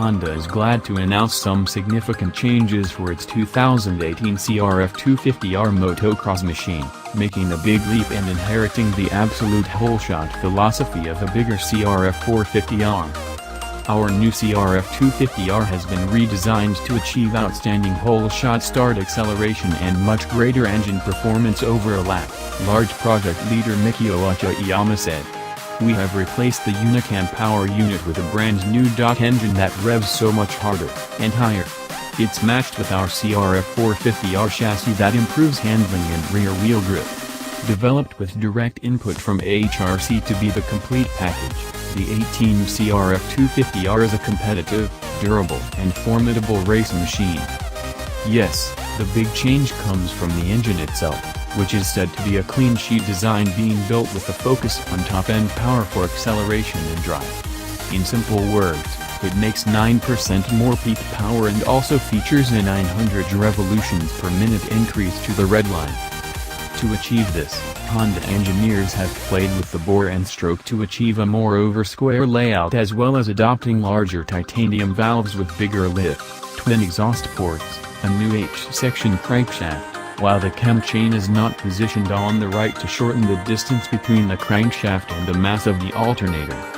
Honda is glad to announce some significant changes for its 2018 CRF250R motocross machine, making a big leap and inheriting the absolute whole-shot philosophy of a bigger CRF450R. Our new CRF250R has been redesigned to achieve outstanding whole-shot start acceleration and much greater engine performance over a lap, large project leader Mikio Achiyama said. We have replaced the Unicam power unit with a brand new engine that revs so much harder and higher. It's matched with our CRF450R chassis that improves handling and rear wheel grip. Developed with direct input from HRC to be the complete package, the 18 CRF250R is a competitive, durable and formidable race machine. Yes, the big change comes from the engine itself, which is said to be a clean sheet design being built with a focus on top-end power for acceleration and drive. In simple words, it makes 9% more peak power and also features a 900 revolutions per minute increase to the red line. To achieve this, Honda engineers have played with the bore and stroke to achieve a more over-square layout as well as adopting larger titanium valves with bigger lift, twin exhaust ports, a new H-section crankshaft, while the cam chain is not positioned on the right to shorten the distance between the crankshaft and the mass of the alternator.